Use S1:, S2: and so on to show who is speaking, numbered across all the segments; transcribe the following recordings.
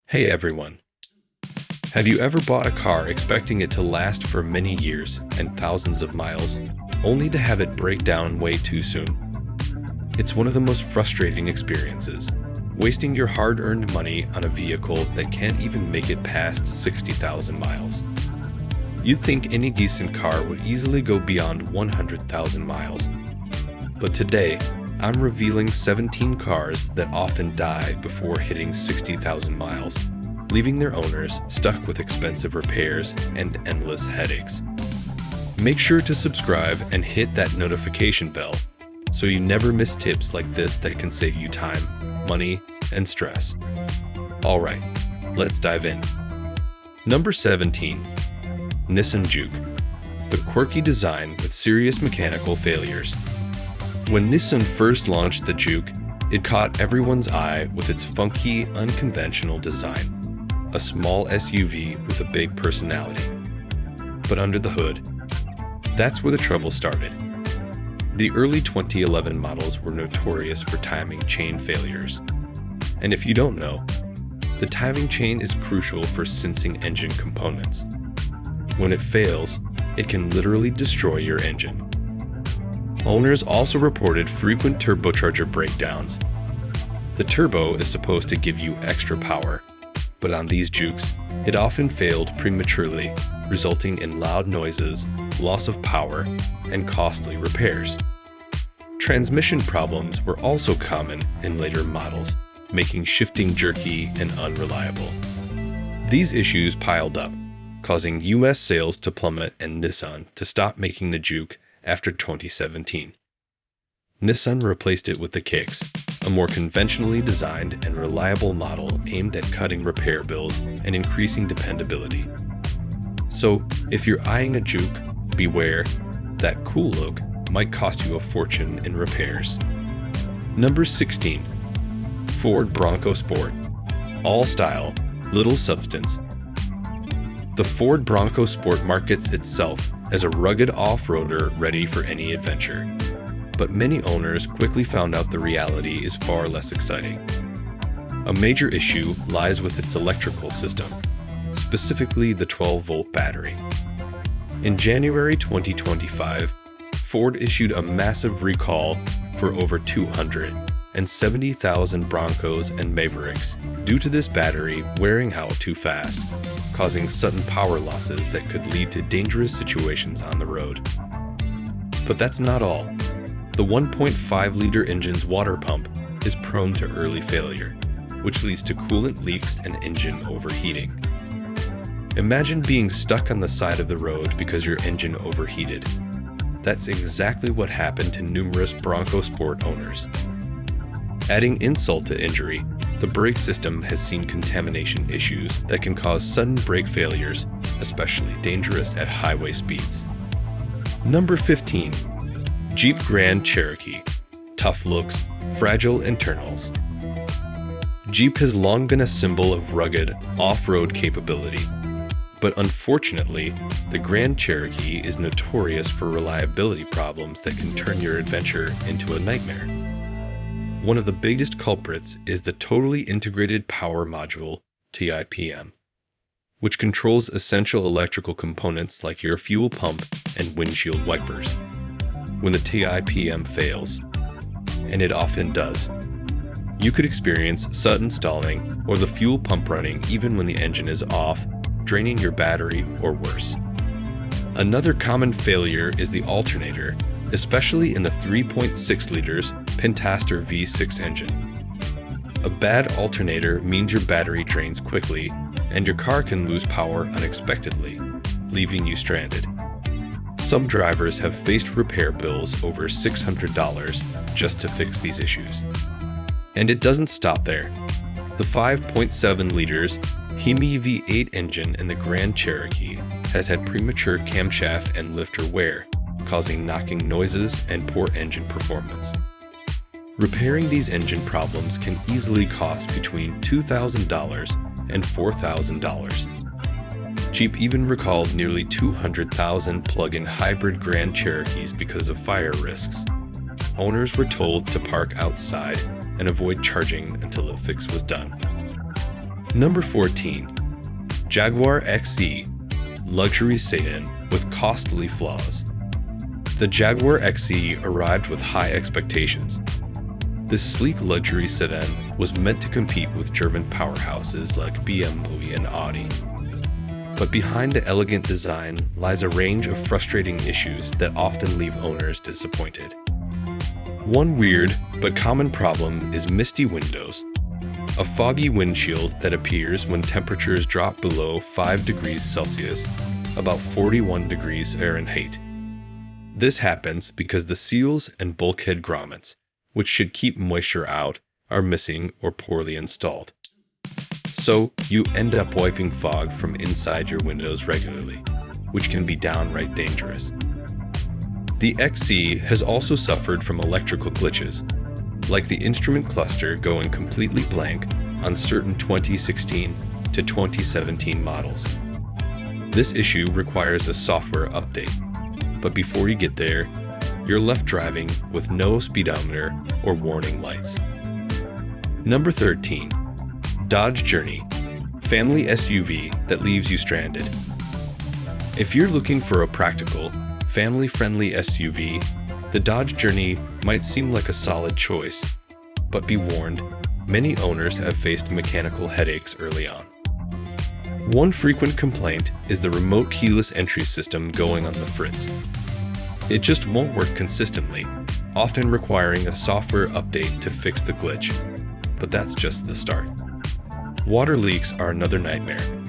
S1: Hey everyone! Have you ever bought a car expecting it to last for many years and thousands of miles, only to have it break down way too soon? It's one of the most frustrating experiences, wasting your hard-earned money on a vehicle that can't even make it past 60,000 miles. You'd think any decent car would easily go beyond 100,000 miles. But today, I'm revealing 17 cars that often die before hitting 60,000 miles, leaving their owners stuck with expensive repairs and endless headaches. Make sure to subscribe and hit that notification bell so you never miss tips like this that can save you time, money, and stress. Alright, let's dive in. Number 17. Nissan Juke. The quirky design with serious mechanical failures. When Nissan first launched the Juke, it caught everyone's eye with its funky, unconventional design. A small SUV with a big personality. But under the hood, that's where the trouble started. The early 2011 models were notorious for timing chain failures. And if you don't know, the timing chain is crucial for sensing engine components. When it fails, it can literally destroy your engine. Owners also reported frequent turbocharger breakdowns. The turbo is supposed to give you extra power, but on these Jukes, it often failed prematurely, resulting in loud noises, loss of power, and costly repairs. Transmission problems were also common in later models, making shifting jerky and unreliable. These issues piled up, causing US sales to plummet and Nissan to stop making the Juke after 2017. Nissan replaced it with the Kicks, a more conventionally designed and reliable model aimed at cutting repair bills and increasing dependability. So, if you're eyeing a Juke, beware, that cool look might cost you a fortune in repairs. Number 16. Ford Bronco Sport. All style, little substance. The Ford Bronco Sport markets itself as a rugged off-roader ready for any adventure. But many owners quickly found out the reality is far less exciting. A major issue lies with its electrical system, specifically the 12-volt battery. In January 2025, Ford issued a massive recall for over 270,000 Broncos and Mavericks due to this battery wearing out too fast, causing sudden power losses that could lead to dangerous situations on the road. But that's not all. The 1.5-liter engine's water pump is prone to early failure, which leads to coolant leaks and engine overheating. Imagine being stuck on the side of the road because your engine overheated. That's exactly what happened to numerous Bronco Sport owners. Adding insult to injury, the brake system has seen contamination issues that can cause sudden brake failures, especially dangerous at highway speeds. Number 15. Jeep Grand Cherokee. Tough looks, fragile internals. Jeep has long been a symbol of rugged, off-road capability. But unfortunately, the Grand Cherokee is notorious for reliability problems that can turn your adventure into a nightmare. One of the biggest culprits is the Totally Integrated Power Module, TIPM, which controls essential electrical components like your fuel pump and windshield wipers. When the TIPM fails, and it often does, you could experience sudden stalling or the fuel pump running even when the engine is off, draining your battery or worse. Another common failure is the alternator, especially in the 3.6 liters Pentaster V6 engine. A bad alternator means your battery drains quickly and your car can lose power unexpectedly, leaving you stranded. Some drivers have faced repair bills over $600 just to fix these issues. And it doesn't stop there. The 5.7 liters Hemi V8 engine in the Grand Cherokee has had premature camshaft and lifter wear, causing knocking noises and poor engine performance. Repairing these engine problems can easily cost between $2,000 and $4,000. Jeep even recalled nearly 200,000 plug-in hybrid Grand Cherokees because of fire risks. Owners were told to park outside and avoid charging until the fix was done. Number 14. Jaguar XE, luxury sedan with costly flaws. The Jaguar XE arrived with high expectations. This sleek luxury sedan was meant to compete with German powerhouses like BMW and Audi. But behind the elegant design lies a range of frustrating issues that often leave owners disappointed. One weird but common problem is misty windows, a foggy windshield that appears when temperatures drop below 5 degrees Celsius, about 41 degrees Fahrenheit. This happens because the seals and bulkhead grommets, which should keep moisture out, are missing or poorly installed. So you end up wiping fog from inside your windows regularly, which can be downright dangerous. The XE has also suffered from electrical glitches, like the instrument cluster going completely blank on certain 2016 to 2017 models. This issue requires a software update, but before you get there, you're left driving with no speedometer or warning lights. Number 13. Dodge Journey, family SUV that leaves you stranded. If you're looking for a practical, family-friendly SUV, the Dodge Journey might seem like a solid choice, but be warned, many owners have faced mechanical headaches early on. One frequent complaint is the remote keyless entry system going on the fritz. It just won't work consistently, often requiring a software update to fix the glitch, but that's just the start. Water leaks are another nightmare.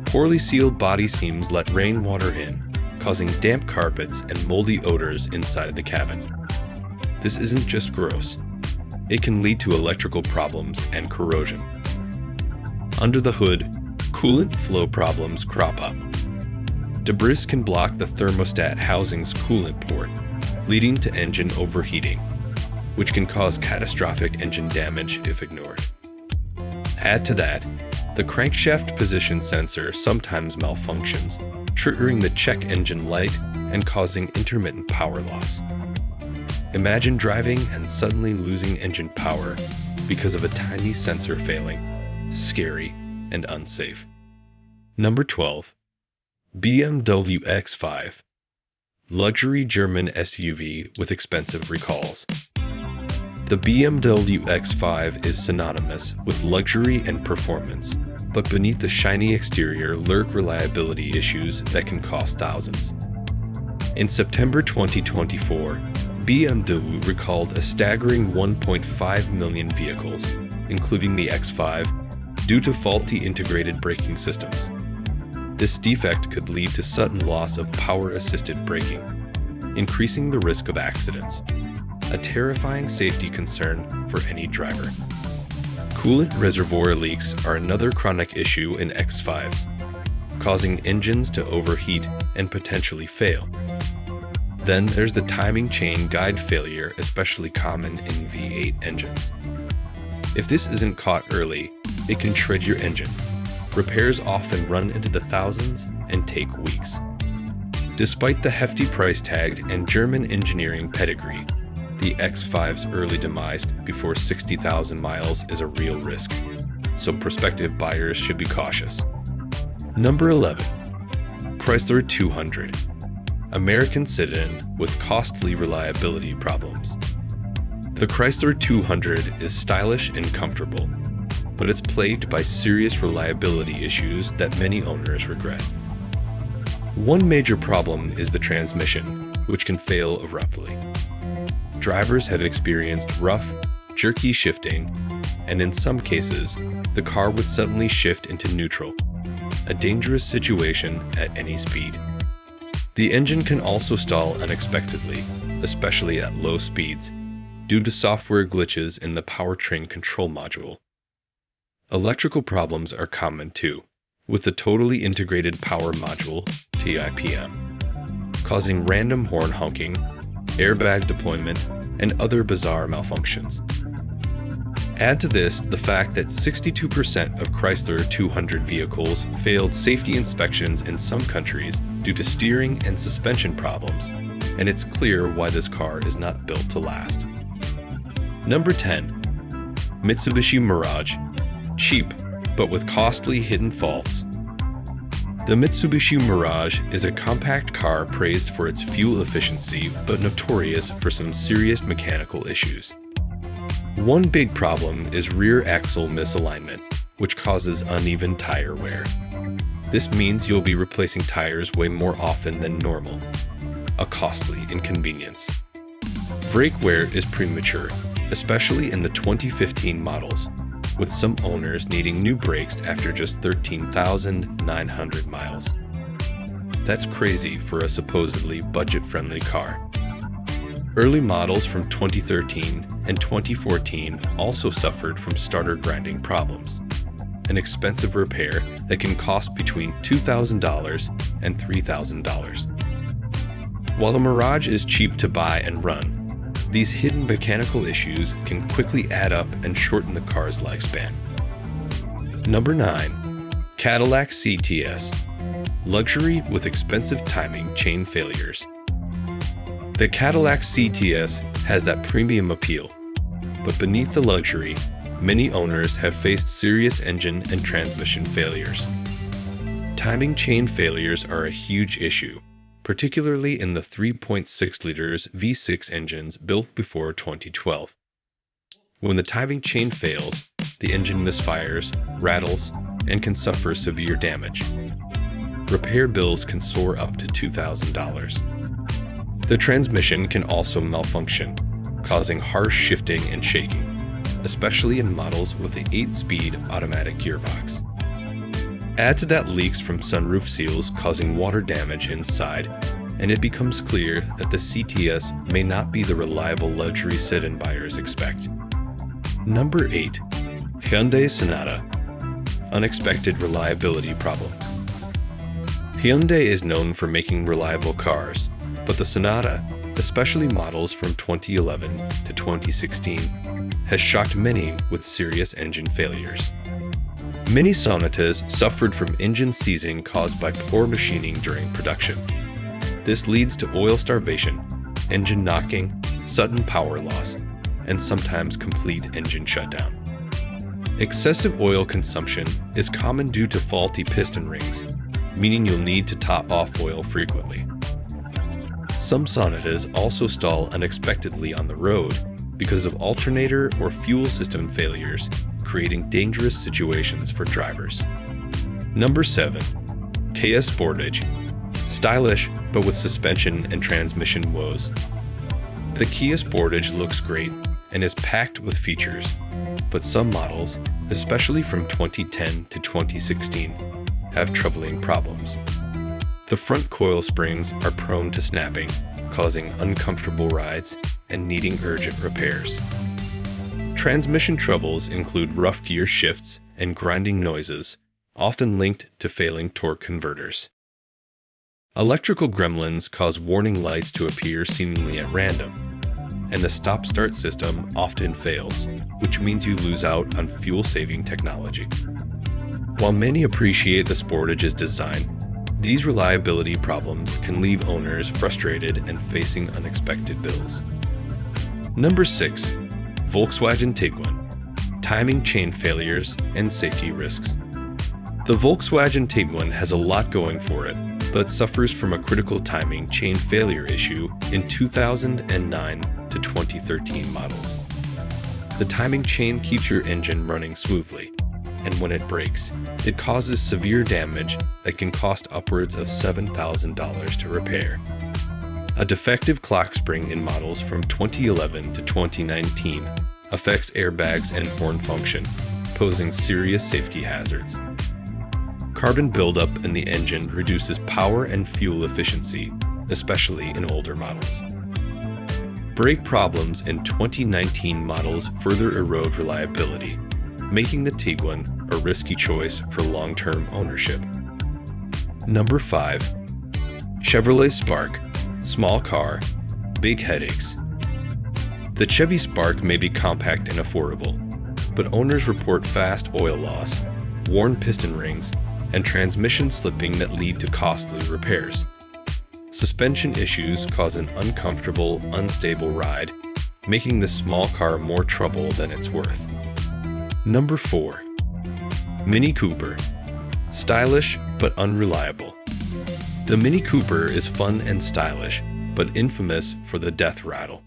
S1: Poorly sealed body seams let rainwater in, causing damp carpets and moldy odors inside the cabin. This isn't just gross. It can lead to electrical problems and corrosion. Under the hood, coolant flow problems crop up. Debris can block the thermostat housing's coolant port, leading to engine overheating, which can cause catastrophic engine damage if ignored. Add to that, the crankshaft position sensor sometimes malfunctions, triggering the check engine light and causing intermittent power loss. Imagine driving and suddenly losing engine power because of a tiny sensor failing. Scary and unsafe. Number 12. BMW X5, luxury German SUV with expensive recalls. The BMW X5 is synonymous with luxury and performance, but beneath the shiny exterior lurk reliability issues that can cost thousands. In September 2024, BMW recalled a staggering 1.5 million vehicles, including the X5, due to faulty integrated braking systems. This defect could lead to sudden loss of power-assisted braking, increasing the risk of accidents, a terrifying safety concern for any driver. Coolant reservoir leaks are another chronic issue in X5s, causing engines to overheat and potentially fail. Then there's the timing chain guide failure, especially common in V8 engines. If this isn't caught early, it can shred your engine. Repairs often run into the thousands and take weeks. Despite the hefty price tag and German engineering pedigree, the X5's early demise before 60,000 miles is a real risk, so prospective buyers should be cautious. Number 11. Chrysler 200, American sedan with costly reliability problems. The Chrysler 200 is stylish and comfortable, but it's plagued by serious reliability issues that many owners regret. One major problem is the transmission, which can fail abruptly. Drivers have experienced rough, jerky shifting, and in some cases, the car would suddenly shift into neutral, a dangerous situation at any speed. The engine can also stall unexpectedly, especially at low speeds, due to software glitches in the powertrain control module. Electrical problems are common too, with the totally integrated power module, TIPM, causing random horn honking, airbag deployment, and other bizarre malfunctions. Add to this the fact that 62% of Chrysler 200 vehicles failed safety inspections in some countries due to steering and suspension problems, and it's clear why this car is not built to last. Number 10. Mitsubishi Mirage, cheap but with costly hidden faults. The Mitsubishi Mirage is a compact car praised for its fuel efficiency, but notorious for some serious mechanical issues. One big problem is rear axle misalignment, which causes uneven tire wear. This means you'll be replacing tires way more often than normal, a costly inconvenience. Brake wear is premature, especially in the 2015 models, with some owners needing new brakes after just 13,900 miles. That's crazy for a supposedly budget-friendly car. Early models from 2013 and 2014 also suffered from starter grinding problems, an expensive repair that can cost between $2,000 and $3,000. While the Mirage is cheap to buy and run, these hidden mechanical issues can quickly add up and shorten the car's lifespan. Number 9. Cadillac CTS. Luxury with expensive timing chain failures. The Cadillac CTS has that premium appeal, but beneath the luxury, many owners have faced serious engine and transmission failures. Timing chain failures are a huge issue, particularly in the 3.6 liters V6 engines built before 2012. When the timing chain fails, the engine misfires, rattles, and can suffer severe damage. Repair bills can soar up to $2,000. The transmission can also malfunction, causing harsh shifting and shaking, especially in models with the 8-speed automatic gearbox. Add to that leaks from sunroof seals causing water damage inside, and it becomes clear that the CTS may not be the reliable luxury sedan buyers expect. Number 8. Hyundai Sonata. Unexpected reliability problems. Hyundai is known for making reliable cars, but the Sonata, especially models from 2011 to 2016, has shocked many with serious engine failures. Many Sonatas suffered from engine seizing caused by poor machining during production. This leads to oil starvation, engine knocking, sudden power loss, and sometimes complete engine shutdown. Excessive oil consumption is common due to faulty piston rings, meaning you'll need to top off oil frequently. Some Sonatas also stall unexpectedly on the road because of alternator or fuel system failures, creating dangerous situations for drivers. Number 7. Kia Sportage. Stylish, but with suspension and transmission woes. The Kia Sportage looks great and is packed with features, but some models, especially from 2010 to 2016, have troubling problems. The front coil springs are prone to snapping, causing uncomfortable rides and needing urgent repairs. Transmission troubles include rough gear shifts and grinding noises, often linked to failing torque converters. Electrical gremlins cause warning lights to appear seemingly at random, and the stop-start system often fails, which means you lose out on fuel-saving technology. While many appreciate the Sportage's design, these reliability problems can leave owners frustrated and facing unexpected bills. Number 6. Volkswagen Tiguan. Timing chain failures and safety risks. The Volkswagen Tiguan has a lot going for it, but suffers from a critical timing chain failure issue in 2009 to 2013 models. The timing chain keeps your engine running smoothly, and when it breaks, it causes severe damage that can cost upwards of $7,000 to repair. A defective clock spring in models from 2011 to 2019 affects airbags and horn function, posing serious safety hazards. Carbon buildup in the engine reduces power and fuel efficiency, especially in older models. Brake problems in 2019 models further erode reliability, making the Tiguan a risky choice for long-term ownership. Number 5. Chevrolet Spark. Small car, big headaches. The Chevy Spark may be compact and affordable, but owners report fast oil loss, worn piston rings, and transmission slipping that lead to costly repairs. Suspension issues cause an uncomfortable, unstable ride, making this small car more trouble than it's worth. Number 4. Mini Cooper. Stylish but unreliable. The Mini Cooper is fun and stylish, but infamous for the death rattle.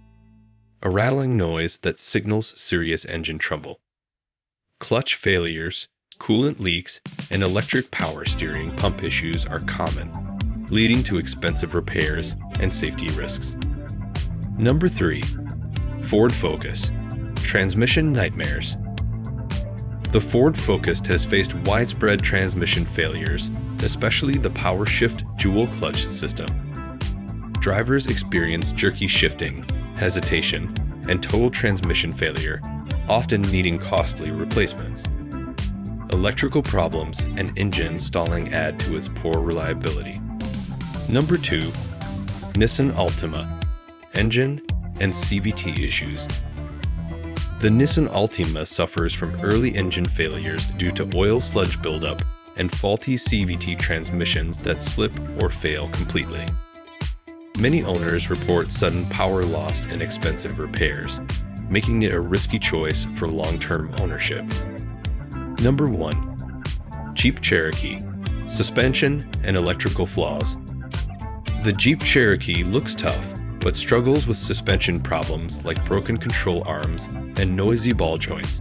S1: A rattling noise that signals serious engine trouble. Clutch failures, coolant leaks, and electric power steering pump issues are common, leading to expensive repairs and safety risks. Number 3. Ford Focus. Transmission nightmares. The Ford Focus has faced widespread transmission failures, especially the power shift dual clutch system. Drivers experience jerky shifting, hesitation, and total transmission failure, often needing costly replacements. Electrical problems and engine stalling add to its poor reliability. Number 2. Nissan Altima. Engine and CVT issues. The Nissan Altima suffers from early engine failures due to oil sludge buildup and faulty CVT transmissions that slip or fail completely. Many owners report sudden power loss and expensive repairs, making it a risky choice for long-term ownership. Number 1. Jeep Cherokee. Suspension and electrical flaws. The Jeep Cherokee looks tough, but struggles with suspension problems like broken control arms and noisy ball joints.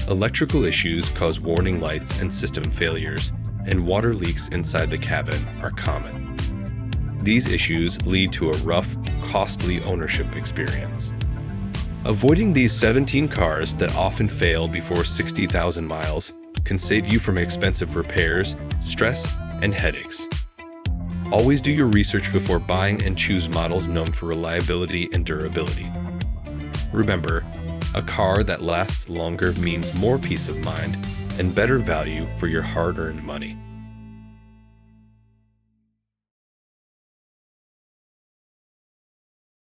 S1: Electrical issues cause warning lights and system failures, and water leaks inside the cabin are common. These issues lead to a rough, costly ownership experience. Avoiding these 17 cars that often fail before 60,000 miles can save you from expensive repairs, stress, and headaches. Always do your research before buying and choose models known for reliability and durability. Remember, a car that lasts longer means more peace of mind and better value for your hard-earned money.